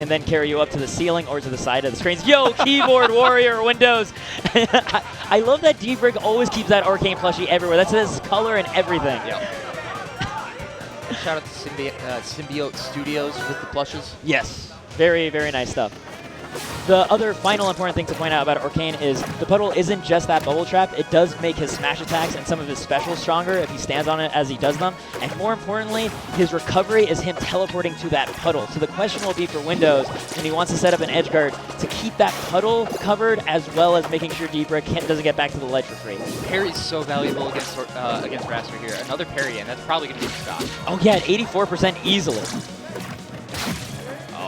and then carry you up to the ceiling or to the side of the screens. Yo, keyboard warrior, Windows. I love that DBrick always keeps that Orcane plushie everywhere. That's his color and everything. Yep. Shout out to Symbiote Studios with the plushes. Yes, very, very nice stuff. The other final important thing to point out about Orcane is the puddle isn't just that bubble trap. It does make his smash attacks and some of his specials stronger if he stands on it as he does them. And more importantly, his recovery is him teleporting to that puddle. So the question will be for Windows when he wants to set up an edge guard to keep that puddle covered as well as making sure DBrick doesn't get back to the ledge for free. Parry's so valuable against Wrastor here. Another parry, and that's probably going to be the stock. Oh yeah, at 84% easily.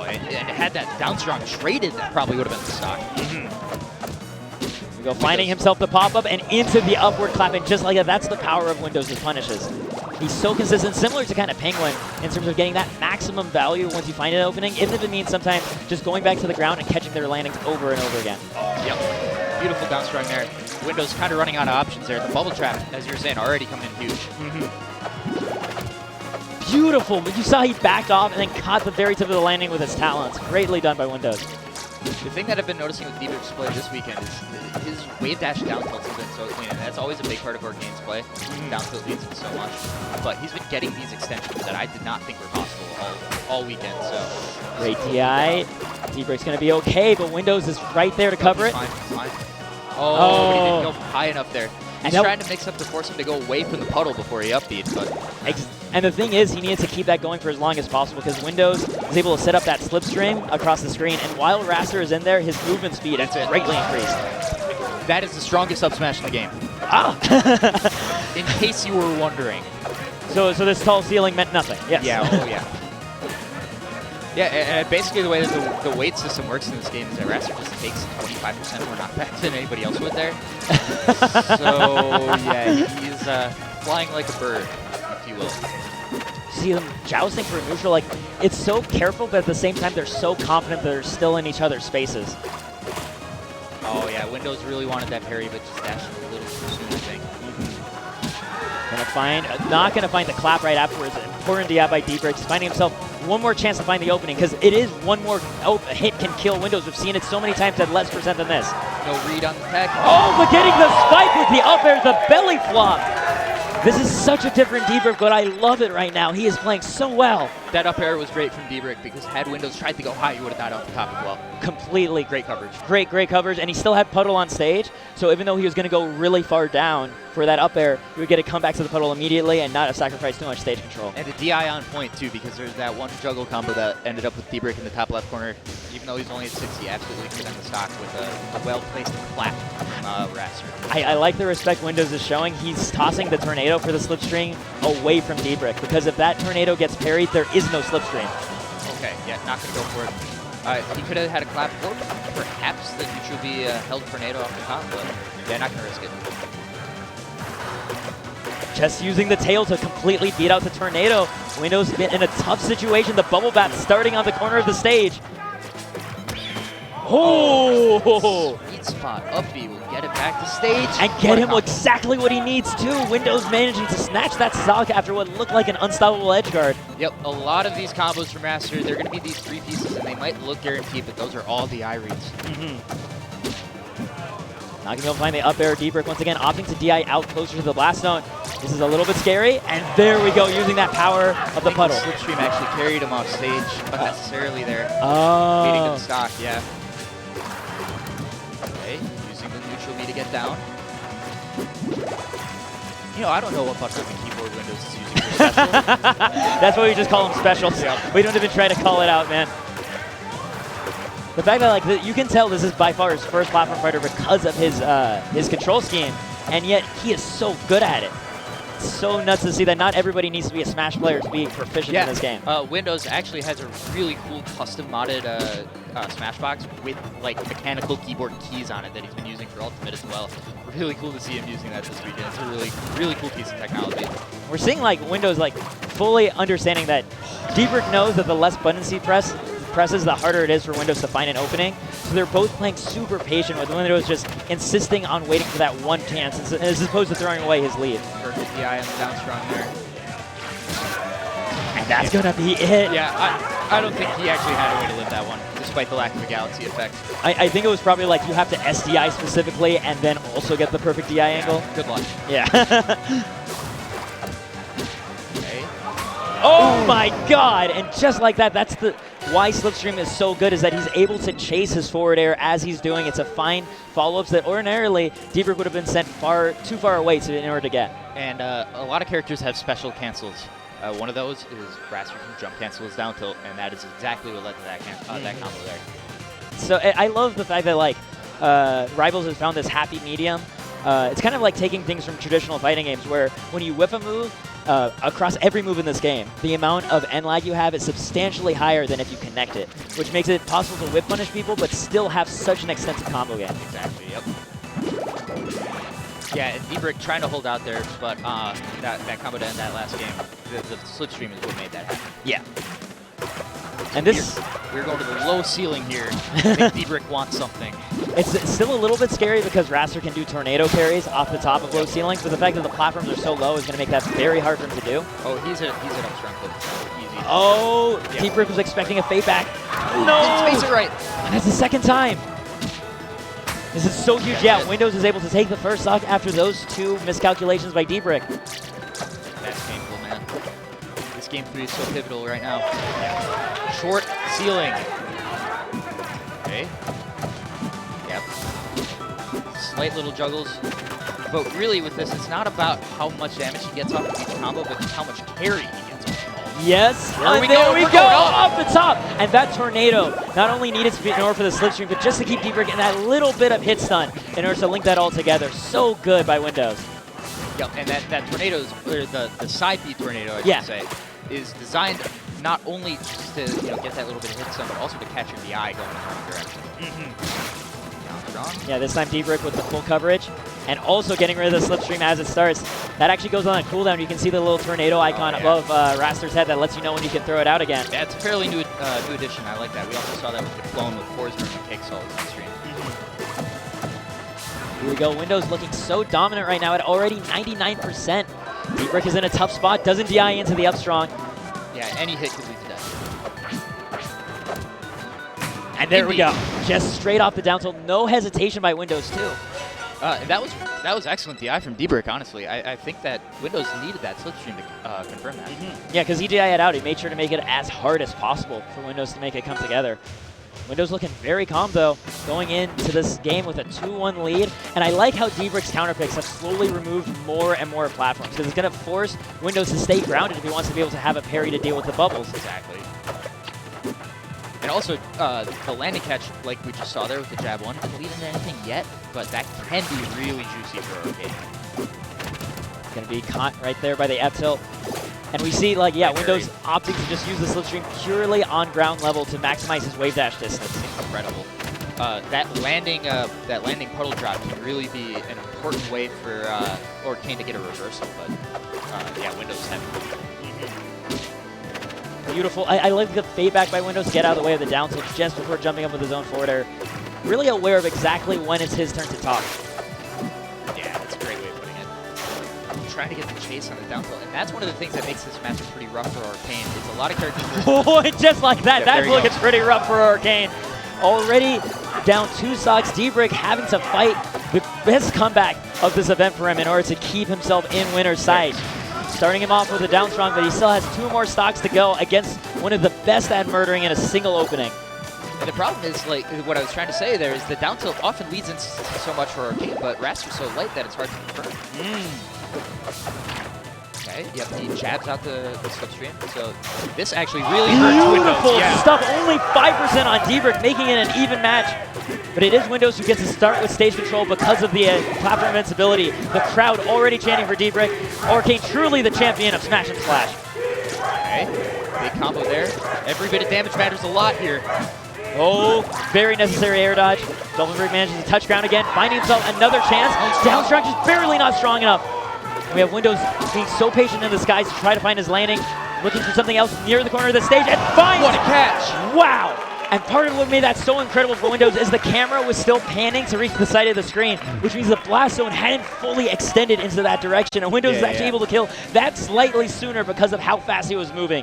And had that down strong traded, that probably would have been the stock. We go finding himself the pop-up and into the upward clap, and just like that, that's the power of Windows' punishes. He's so consistent, similar to kind of Penguin in terms of getting that maximum value once you find an opening, even if it means sometimes just going back to the ground and catching their landings over and over again. Yep, beautiful down strong there. Windows kind of running out of options there. The bubble trap, as you were saying, already coming in huge. Beautiful, but you saw he backed off and then caught the very tip of the landing with his talons. Greatly done by Windows. The thing that I've been noticing with DBrick's play this weekend is his wave dash down tilts have been so clean, and that's always a big part of Orcane's play. Down tilt leads him so much. But he's been getting these extensions that I did not think were possible all weekend, so. Great DI. DBrick's going to be okay, but Windows is right there to cover it. Fine, fine. Oh, but he didn't go high enough there. He's trying to mix up to force him to go away from the puddle before he upbeat, but. And the thing is, he needed to keep that going for as long as possible because Windows is able to set up that slipstream across the screen, and while Wrastor is in there, his movement speed is greatly increased. That is the strongest up smash in the game. Ah! In case you were wondering. So this tall ceiling meant nothing. Yes. Yeah, oh yeah. Yeah, and basically the way that the weight system works in this game is that Wrastor just takes 25% more knockbacks than anybody else would there. So yeah, he's flying like a bird, if you will. See them jousting for a neutral, like, it's so careful, but at the same time, they're so confident that they're still in each other's spaces. Oh yeah, Windows really wanted that parry, but just dashed a little too soon, I think. Not gonna find the clap right afterwards. Important DI by DBrick. He's finding himself one more chance to find the opening, because it is one more hit can kill Windows. We've seen it so many times at less percent than this. No read on the tech. Oh, but getting the spike with the up air, the belly flop. This is such a different DBrick, but I love it right now. He is playing so well. That up air was great from DBrick because had Windows tried to go high, he would have died off the top as well. Completely great coverage. Great coverage, and he still had puddle on stage, so even though he was going to go really far down for that up air, he would get to come back to the puddle immediately and not sacrifice too much stage control. And the DI on point, too, because there's that one juggle combo that ended up with DBrick in the top left corner. Even though he's only at 60, absolutely could end the stock with a well-placed clap from Wrastor. I like the respect Windows is showing. He's tossing the tornado for the slipstream away from DBrick, because if that tornado gets parried, there is no slipstream. Okay, yeah, not going to go for it. He could have had a clap, or perhaps the neutral B held tornado off the top, but yeah, not going to risk it. Just using the tail to completely beat out the tornado. Windows been in a tough situation. The bubble bat starting on the corner of the stage. Oh! Sweet spot. Up B will get it back to stage. And get him exactly what he needs to. Windows managing to snatch that stock after what looked like an unstoppable edge guard. Yep, a lot of these combos from Wrastor, they're going to be these three pieces, and they might look guaranteed, but those are all the eye reads. Not going to be able to find the up air. DBrick once again opting to DI out closer to the blast zone. This is a little bit scary, and there we go, using that power of the puddle. The slipstream actually carried him off stage unnecessarily there. Oh. Beating to the stock, yeah. Okay, using the neutral B to get down. You know, I don't know what button the keyboard Windows is using for special. That's why we just call them specials. Yep. We don't even try to call it out, man. The fact that you can tell this is by far his first platform fighter because of his control scheme, and yet he is so good at it. It's so nuts to see that not everybody needs to be a Smash player to be proficient in this game. Windows actually has a really cool custom modded Smashbox with mechanical keyboard keys on it that he's been using for Ultimate as well. Really cool to see him using that this weekend. It's a really cool piece of technology. We're seeing Windows fully understanding that DBrick knows that the less buttons he presses, the harder it is for Windows to find an opening. So they're both playing super patient, with Windows just insisting on waiting for that one chance as opposed to throwing away his lead. Perfect DI on the down strong there. And that's going to be it. Yeah, I don't think he actually had a way to live that one, despite the lack of a galaxy effect. I think it was probably like you have to SDI specifically and then also get the perfect DI angle. Good luck. Yeah. Okay. Oh my god! And just like that, that's the why Slipstream is so good, is that he's able to chase his forward air as he's doing. It's a fine follow-ups that ordinarily DolphinBrick would have been sent too far away in order to get. And a lot of characters have special cancels. One of those is Wrastor can jump cancel his down tilt, and that is exactly what led to that, that combo there. So I love the fact that like Rivals has found this happy medium. It's kind of like taking things from traditional fighting games where when you whiff a move, across every move in this game, the amount of end lag you have is substantially higher than if you connect it, which makes it possible to whip punish people but still have such an extensive combo game. Exactly, yep. Yeah, and DolphinBrick trying to hold out there, but that combo to end that last game, the Slipstream is what made that happen. Yeah. And this... We're going to the low ceiling here. I think DolphinBrick wants something. It's still a little bit scary because Wrastor can do tornado carries off the top of low ceilings, but the fact that the platforms are so low is going to make that very hard for him to do. Oh, he's an up strong clip. Easy. Oh, yeah. DolphinBrick was expecting a fade back. No! Didn't space it right. And that's the second time. This is so huge. Yeah, Windows is able to take the first stock after those two miscalculations by DolphinBrick. That's painful, man. This game 3 is so pivotal right now. Short ceiling. Okay. Yep. Slight little juggles. But really with this, it's not about how much damage he gets off of each combo, but how much carry he gets off of all. Yes, There we go, off the top. And that tornado not only needed to be in order for the slipstream, but just to keep DolphinBrick in that little bit of hit stun in order to link that all together. So good by Windows. Yep, and that tornado, or the side B tornado, I should say, is designed not only just to get that little bit of hit stun, but also to catch your DI going in the wrong direction. Yeah, this time DolphinBrick with the full coverage, and also getting rid of the slipstream as it starts. That actually goes on a cooldown. You can see the little tornado icon above Wrastor's head that lets you know when you can throw it out again. Yeah, it's a fairly new addition. I like that. We also saw that with the clone with Forsberg and Kicksall on stream. Here we go. Windows looking so dominant right now at already 99%. DolphinBrick is in a tough spot. Doesn't DI into the up strong. Yeah, any hit could lead to death. And there we go. Just straight off the down tilt. No hesitation by Windows too. And that was excellent DI from DolphinBrick, honestly. I think that Windows needed that slipstream to confirm that. Yeah, because he DI'd out. He made sure to make it as hard as possible for Windows to make it come together. Windows looking very calm, though, going into this game with a 2-1 lead. And I like how DolphinBrick's counter picks have slowly removed more and more platforms, because it's going to force Windows to stay grounded if he wants to be able to have a parry to deal with the bubbles. Exactly. And also, the landing catch, like we just saw there with the jab one, didn't lead into anything yet, but that can be really juicy for Orcane. Going to be caught right there by the F tilt. And we see, like, Windows opting to just use the slipstream purely on ground level to maximize his wave dash distance. Incredible. That landing puddle drop can really be an important way for Orcane to get a reversal, but yeah, Windows have Beautiful. I like the fade back by Windows to get out of the way of the down tilt just before jumping up with his own forward air. Really aware of exactly when it's his turn to talk. Yeah, that's a great way of putting it. Trying to get the chase on the down tilt, and that's one of the things that makes this matchup pretty rough for Orcane. It's a lot of characters. Oh, just like that. That's looking pretty rough for Orcane. Already down 2 stocks. DolphinBrick having to fight the best comeback of this event for him in order to keep himself in winner's sight. Starting him off with a down strong, but he still has 2 more stocks to go against one of the best at murdering in a single opening. And the problem is, like, what I was trying to say there is the down tilt often leads into so much for Orcane, but Wrastor's so light that it's hard to confirm. Okay, yep, he jabs out the slipstream, so this actually really hurts Windows. Beautiful stuff, only 5% on DolphinBrick, making it an even match. But it is Windows who gets to start with stage control because of the platform invincibility. The crowd already chanting for DolphinBrick. Orcane truly the champion of Smash and Splash. Okay, big combo there. Every bit of damage matters a lot here. Oh, very necessary air dodge. DolphinBrick manages to touch ground again, finding himself another chance. Down strong, just barely not strong enough. We have Windows being so patient in the skies to try to find his landing, looking for something else near the corner of the stage, and finds What a catch! Wow! And part of what made that so incredible for Windows is the camera was still panning to reach the side of the screen, which means the blast zone hadn't fully extended into that direction, and Windows was actually able to kill that slightly sooner because of how fast he was moving.